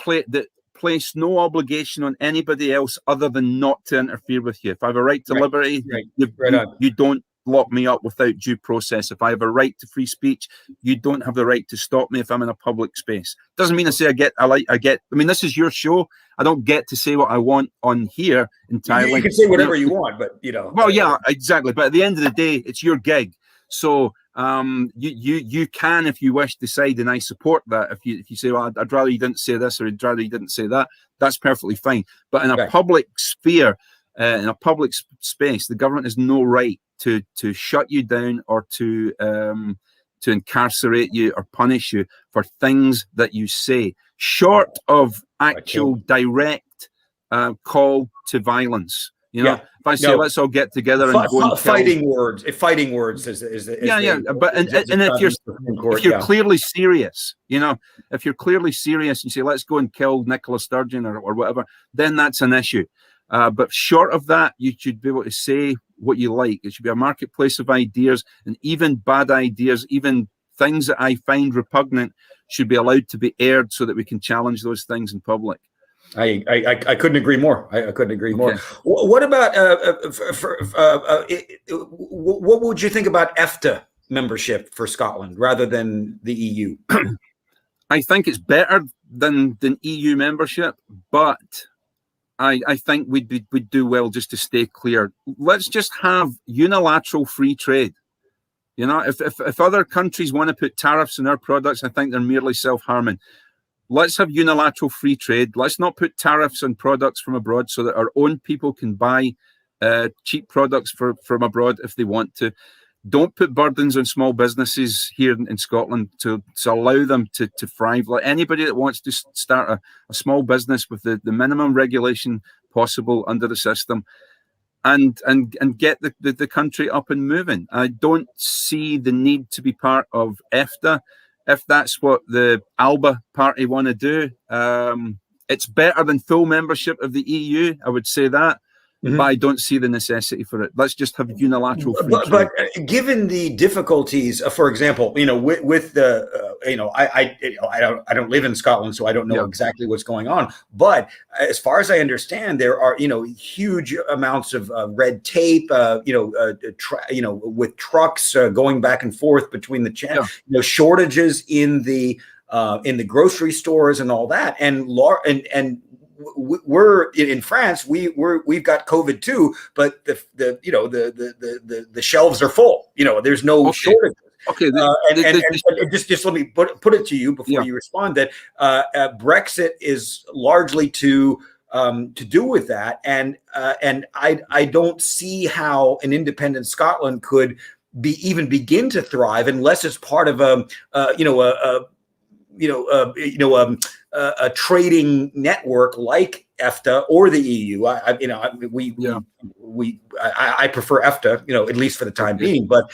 place no obligation on anybody else other than not to interfere with you. If I have a right to liberty, you don't lock me up without due process. If I have a right to free speech, you don't have the right to stop me if I'm in a public space. Doesn't mean to say I mean, this is your show. I don't get to say what I want on here entirely. You can say whatever you want, but Well, yeah, exactly. But at the end of the day, it's your gig. So you can, if you wish, decide, and I support that. If you say, well, I'd rather you didn't say this, or I'd rather you didn't say that, that's perfectly fine. But in a public sphere, in a public space, the government has no right to shut you down or to incarcerate you or punish you for things that you say, short of actual direct call to violence. You know, if I say let's all get together and go and fighting words is but if you're clearly serious, you know, if you're clearly serious and you say let's go and kill Nicola Sturgeon or whatever, then that's an issue. But short of that, you should be able to say what you like. It should be a marketplace of ideas, and even bad ideas, even things that I find repugnant, should be allowed to be aired so that we can challenge those things in public. I couldn't agree more. I couldn't agree more. What about what would you think about EFTA membership for Scotland rather than the EU? I think it's better than EU membership, but I think we'd do well just to stay clear. Let's just have unilateral free trade. You know, if other countries want to put tariffs on our products, I think they're merely self-harming. Let's have unilateral free trade. Let's not put tariffs on products from abroad so that our own people can buy cheap products from abroad if they want to. Don't put burdens on small businesses here in Scotland to allow them to thrive. Like anybody that wants to start a small business with the minimum regulation possible under the system and get the country up and moving. I don't see the need to be part of EFTA. If that's what the ALBA party want to do, it's better than full membership of the EU. I would say that. But I don't see the necessity for it. Let's just have unilateral free trade. But given the difficulties, for example, you know, with the, you know, I don't live in Scotland, so I don't know exactly what's going on. But as far as I understand, there are, you know, huge amounts of red tape, with trucks going back and forth between the you know, shortages in the grocery stores and all that, and we're in France. We've got COVID too, but the shelves are full. You know, there's no shortage. Okay, just let me put it to you before you respond that Brexit is largely to do with that, and I don't see how an independent Scotland could even begin to thrive unless it's part of a trading network like EFTA or the EU. I prefer EFTA, you know, at least for the time being. But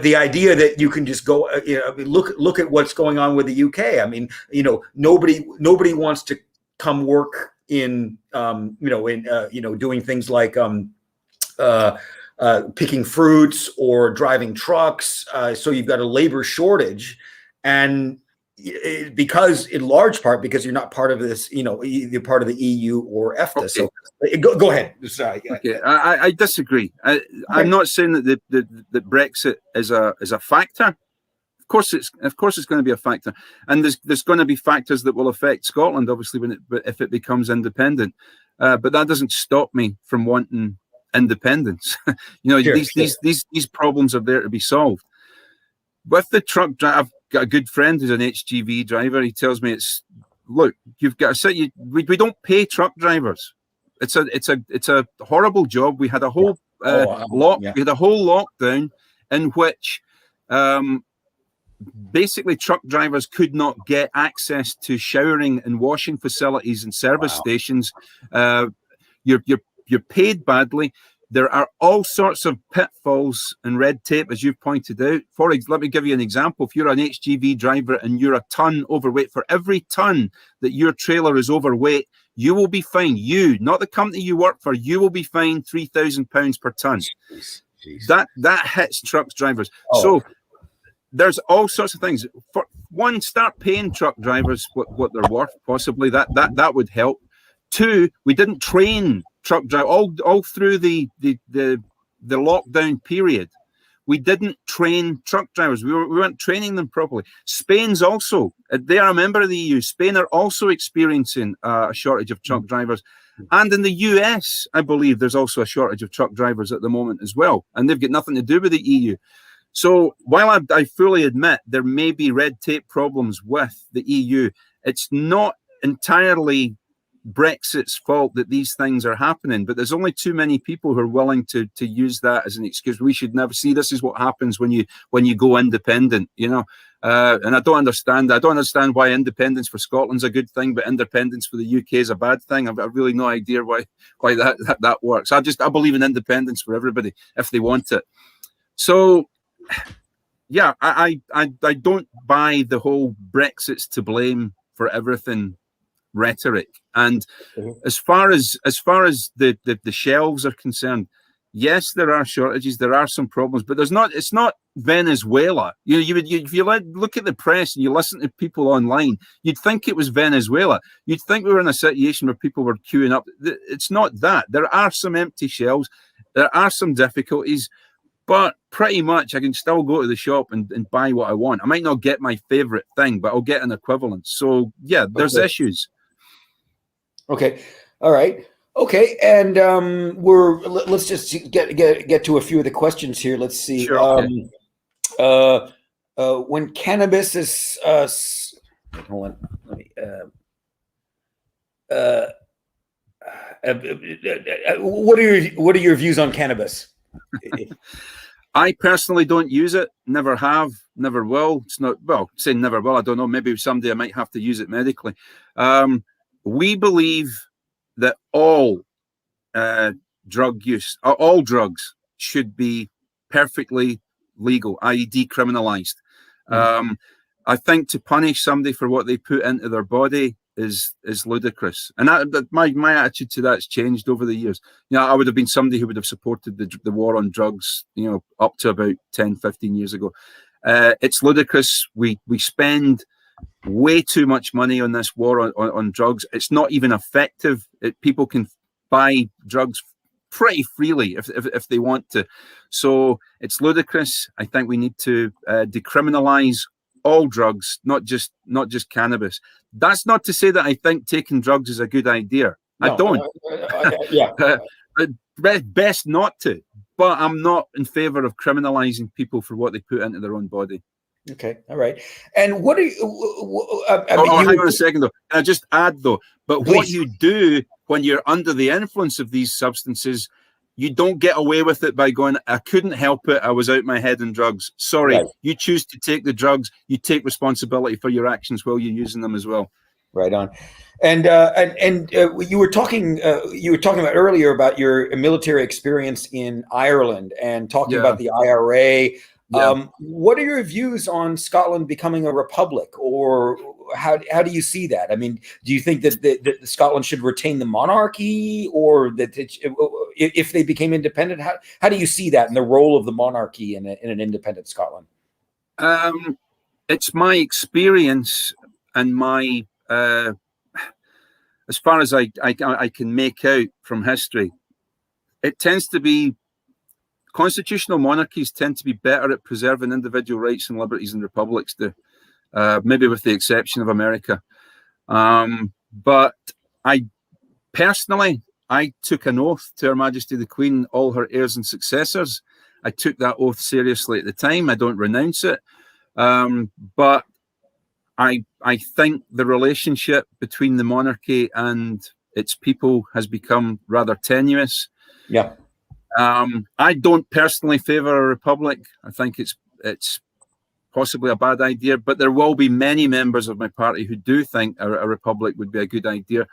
the idea that you can just go, look at what's going on with the UK. I mean, you know, nobody wants to come work in, doing things like picking fruits or driving trucks. So you've got a labor shortage, and because in large part because you're not part of this, you know, you're part of the EU or EFTA. Okay. So go ahead. Sorry. Okay, I disagree. I'm not saying that that Brexit is a factor. Of course, it's going to be a factor, and there's going to be factors that will affect Scotland, obviously, if it becomes independent. But that doesn't stop me from wanting independence. You know, these problems are there to be solved. With the truck drive, I've got a good friend who's an HGV driver. He tells me look, you've got to say we don't pay truck drivers. It's a horrible job. We had a whole we had a whole lockdown in which basically truck drivers could not get access to showering and washing facilities and service stations. You're paid badly. There are all sorts of pitfalls and red tape, as you've pointed out. Let me give you an example. If you're an HGV driver and you're a ton overweight, for every ton that your trailer is overweight, you will be fined. You, not the company you work for, you will be fined £3,000 per ton. Jeez. That hits truck drivers. So there's all sorts of things. For one, start paying truck drivers what they're worth. Possibly that would help. Two, we didn't train truck driver all through the lockdown period. We didn't train truck drivers. We weren't training them properly. Spain's also, they are a member of the EU. Spain are also experiencing a shortage of truck drivers. And in the US, I believe there's also a shortage of truck drivers at the moment as well. And they've got nothing to do with the EU. So while I fully admit there may be red tape problems with the EU, it's not entirely Brexit's fault that these things are happening, but there's only too many people who are willing to use that as an excuse. We should never see this is what happens when you go independent, you know. And I don't understand. I don't understand why independence for Scotland's a good thing, but independence for the UK is a bad thing. I've really no idea why that works. I believe in independence for everybody if they want it. So, yeah, I don't buy the whole Brexit's to blame for everything rhetoric. And as far as the shelves are concerned, yes, there are shortages, there are some problems, but it's not Venezuela. You know, if you look at the press and you listen to people online, you'd think it was Venezuela. You'd think we were in a situation where people were queuing up. It's not that. There are some empty shelves, there are some difficulties, but pretty much I can still go to the shop and buy what I want. I might not get my favorite thing, but I'll get an equivalent. So yeah, there's issues. Okay. All right. Okay. And let's just get to a few of the questions here. Let's see. Sure, okay. When cannabis is hold on. Let me what are your views on cannabis? I personally don't use it. Never have. Never will. It's not, well, saying never will, I don't know. Maybe someday I might have to use it medically. We believe that all drug use, all drugs should be perfectly legal, i.e. decriminalized. I think to punish somebody for what they put into their body is ludicrous. And my attitude to that's changed over the years. You know, I would have been somebody who would have supported the war on drugs, you know, up to about 10, 15 years ago. It's ludicrous. We spend way too much money on this war on drugs. It's not even effective. People can buy drugs pretty freely if they want to. So it's ludicrous. I think we need to decriminalize all drugs, not just cannabis. That's not to say that I think taking drugs is a good idea. No, I don't. Yeah. Best not to. But I'm not in favor of criminalizing people for what they put into their own body. Okay, all right. And what are you? Hang on a second, though. Can I just add, though? But please. What you do when you're under the influence of these substances, you don't get away with it by going, I couldn't help it, I was out my head in drugs. Sorry, right. You choose to take the drugs, you take responsibility for your actions while you're using them as well. Right on. And you were talking about earlier about your military experience in Ireland and talking about the IRA. Yeah. What are your views on Scotland becoming a republic, or how do you see that? I mean, do you think that Scotland should retain the monarchy, or that if they became independent, how do you see that and the role of the monarchy in an independent Scotland? It's my experience and my as far as I can make out from history, it tends to be constitutional monarchies tend to be better at preserving individual rights and liberties than republics do, maybe with the exception of America. But I personally took an oath to Her Majesty the Queen, all her heirs and successors. I took that oath seriously at the time. I don't renounce it. But I think the relationship between the monarchy and its people has become rather tenuous. Yeah. I don't personally favor a republic. I think it's possibly a bad idea, but there will be many members of my party who do think a republic would be a good idea.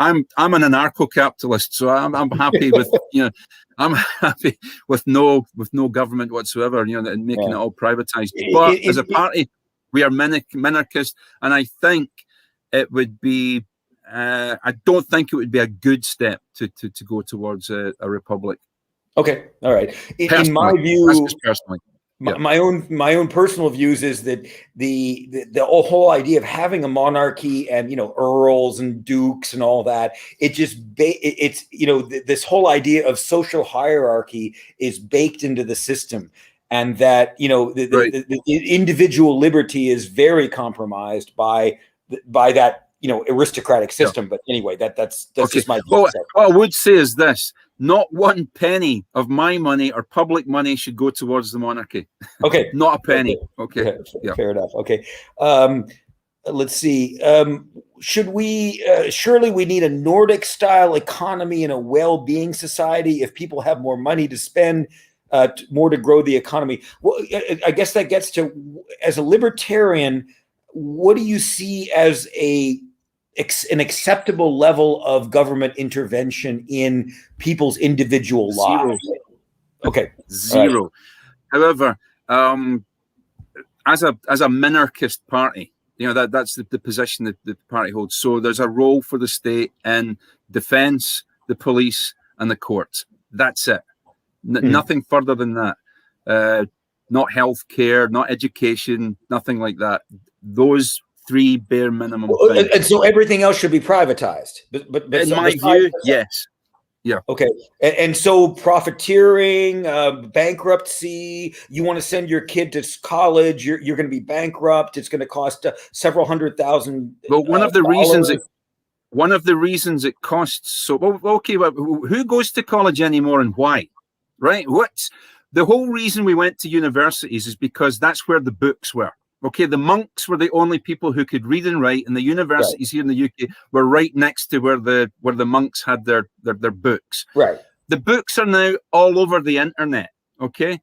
I'm an anarcho-capitalist, so I'm happy with I'm happy with no government whatsoever, and making it all privatized. But as a party, we are monarchist, and I think it would be. I don't think it would be a good step to go towards a republic. Okay, all right. In my view, that's just personally. Yeah. My own personal views is that the whole idea of having a monarchy and earls and dukes and all that, it's this whole idea of social hierarchy is baked into the system, and that the individual liberty is very compromised by that aristocratic system. Yeah. But anyway, that's okay. Just my view. What I would say is this: not one penny of my money or public money should go towards the monarchy. Okay. Not a penny. Okay. Yeah. Fair enough. Okay. let's see. Should we? Surely we need a Nordic-style economy and a well-being society. If people have more money to spend, more to grow the economy. Well, I guess that gets to, as a libertarian, what do you see as an acceptable level of government intervention in people's individual lives? Okay, zero. Right. However, as a monarchist party, that's the position that the party holds. So there's a role for the state in defense, the police, and the courts. That's it. Nothing further than that. Not healthcare, not education, nothing like that. Those three bare minimum things. And so everything else should be privatized. But in my view, yes. Yeah. Okay. And so profiteering, bankruptcy, you want to send your kid to college, you're going to be bankrupt. It's going to cost several $100,000. Well, one of the reasons it costs so okay, well, who goes to college anymore and why? Right? What's the whole reason we went to universities is because that's where the books were. Okay, the monks were the only people who could read and write, and the universities here in the UK were right next to where the monks had their books. Right. The books are now all over the internet. Okay,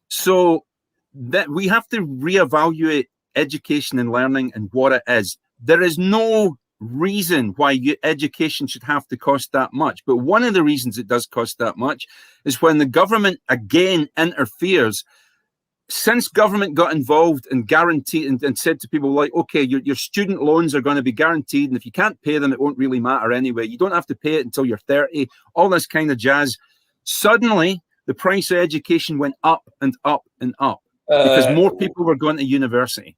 so that we have to reevaluate education and learning and what it is. There is no reason why education should have to cost that much, but one of the reasons it does cost that much is when the government again interferes. Since government got involved and guaranteed and said to people like, okay, your student loans are going to be guaranteed, and if you can't pay them, it won't really matter anyway. You don't have to pay it until you're 30, all this kind of jazz. Suddenly, the price of education went up and up and up because more people were going to university.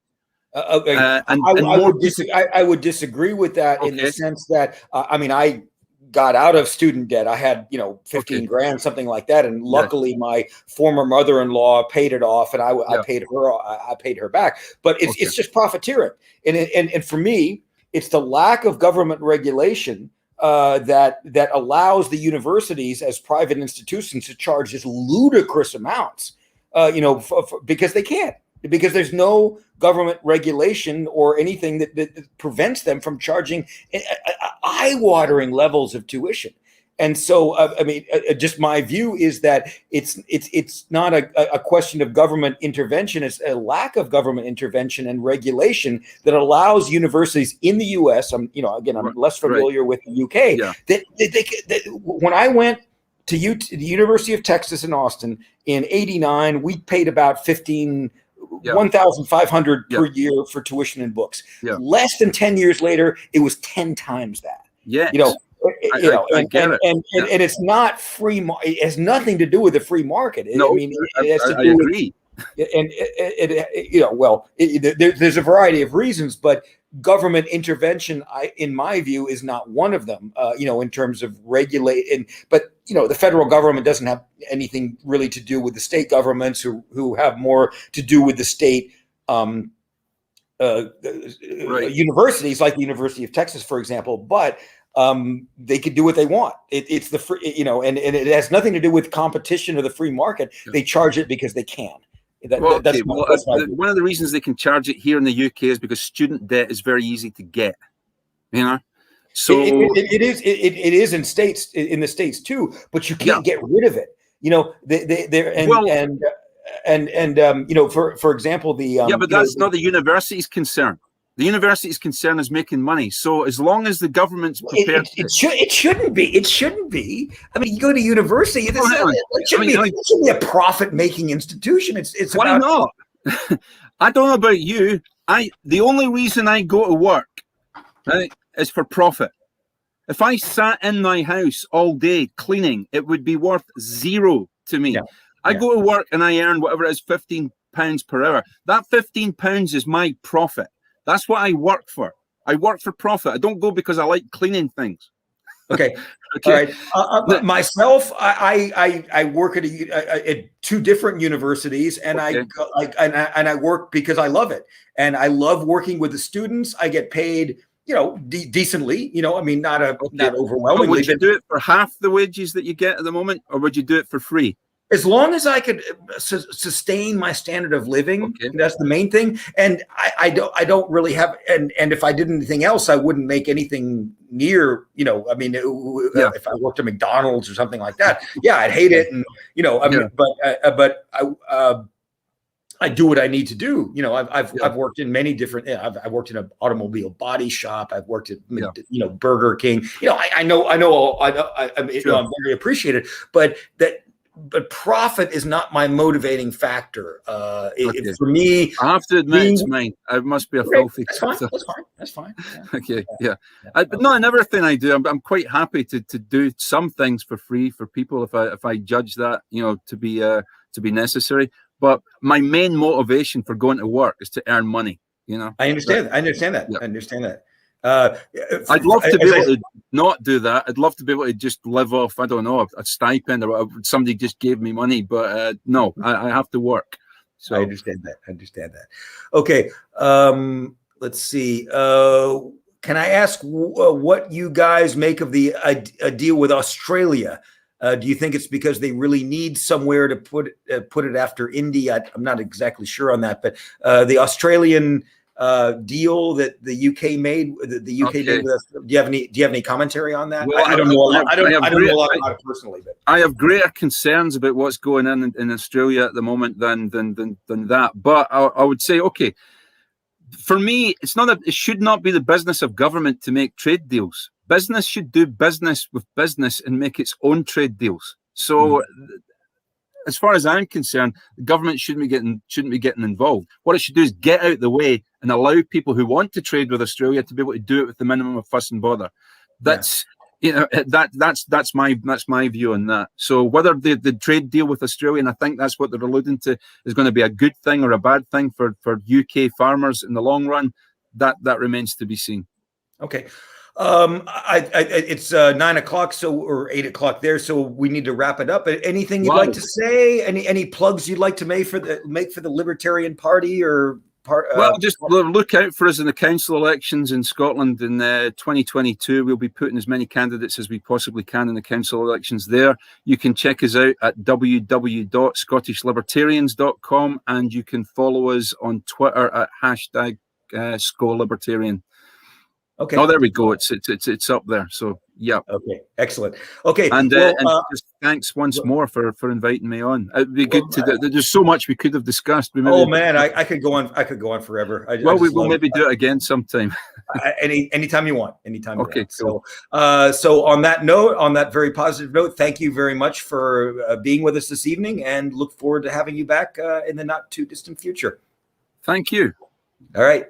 Okay. I would disagree with that in the sense that, I got out of student debt. I had, 15 grand, something like that. And luckily my former mother-in-law paid it off, and I paid her back, but it's just profiteering. And for me, it's the lack of government regulation that allows the universities as private institutions to charge just ludicrous amounts, because they can't. Because there's no government regulation or anything that prevents them from charging eye-watering levels of tuition. And so, just my view is that it's not a question of government intervention. It's a lack of government intervention and regulation that allows universities in the U.S. I'm less familiar with the U.K. Yeah. That when I went to the University of Texas in Austin in '89, we paid about $1,500 per year for tuition and books. Yeah. Less than 10 years later, it was 10 times that. Yeah. And it's not free. It has nothing to do with the free market. It has to do agree. There's a variety of reasons, but government intervention, in my view, is not one of them. In terms of regulating, but the federal government doesn't have anything really to do with the state governments, who have more to do with the state universities, like the University of Texas, for example. But they could do what they want. It's the free, and it has nothing to do with competition or the free market. They charge it because they can. One of the reasons they can charge it here in the UK is because student debt is very easy to get. So it is in the States too, but you can't get rid of it. For example, but that's not the university's concern. The university's concern is making money. So as long as the government's prepared, it shouldn't be. It shouldn't be. You go to university. It shouldn't be a profit-making institution. It's why not? I don't know about you. The only reason I go to work, right, is for profit. If I sat in my house all day cleaning, it would be worth zero to me. I go to work and I earn whatever it is, £15 per hour. That £15 is my profit. That's what I work for. I work for profit. I don't go because I like cleaning things. Okay. All right. Myself, I work at two different universities, and I work because I love it, and I love working with the students. I get paid, decently. Not overwhelmingly. Would you do it for half the wages that you get at the moment, or would you do it for free? as long as I could sustain my standard of living, that's the main thing. And I don't really have, and if I did anything else, I wouldn't make anything near, I mean, if I worked at McDonald's or something like that, I'd hate it. And, I mean, but I do what I need to do. I've worked in many different, I've worked in an automobile body shop. I've worked at, Burger King. I'm very appreciated, but profit is not my motivating factor. For me, I have to admit, it's mine. I must be a filthy. That's fine. Yeah. Okay, but not everything I do. I'm quite happy to do some things for free for people if I judge that to be necessary. But my main motivation for going to work is to earn money. I understand that. Yeah. I understand that. I'd love to be able to not do that. I'd love to be able to just live off, I don't know, a stipend or somebody just gave me money. But no, I have to work. So I understand that. Okay. Let's see. Can I ask what you guys make of the deal with Australia? Do you think it's because they really need somewhere to put it after India? I'm not exactly sure on that, but the Australian deal that the UK made, the UK made with us. Do you have any commentary on that? Well, I don't know a lot. I don't know a lot about it personally, but I have greater concerns about what's going on in Australia at the moment than that. But I would say, okay, for me, it should not be the business of government to make trade deals. Business should do business with business and make its own trade deals. So, as far as I'm concerned, the government shouldn't be getting involved. What it should do is get out the way and allow people who want to trade with Australia to be able to do it with the minimum of fuss and bother. That's that's my view on that. So whether the trade deal with Australia, and I think that's what they're alluding to, is going to be a good thing or a bad thing for UK farmers in the long run, that remains to be seen. Okay. It's 9 o'clock, or 8 o'clock there, so we need to wrap it up. Anything you'd like to say? Any plugs you'd like to make for the Libertarian Party or part? Well, just look out for us in the council elections in Scotland in 2022. We'll be putting as many candidates as we possibly can in the council elections there. You can check us out at www.scottishlibertarians.com, and you can follow us on Twitter at #ScoLibertarian. Okay. Oh, there we go. It's up there. So yeah. Okay. Excellent. Okay. And just thanks once more for inviting me on. It'd be good to. There's so much we could have discussed. Man, I could go on. I could go on forever. We'll maybe do it again sometime. Anytime you want. Anytime. You want. Cool. So on that note, on that very positive note, thank you very much for being with us this evening, and look forward to having you back in the not too distant future. Thank you. All right.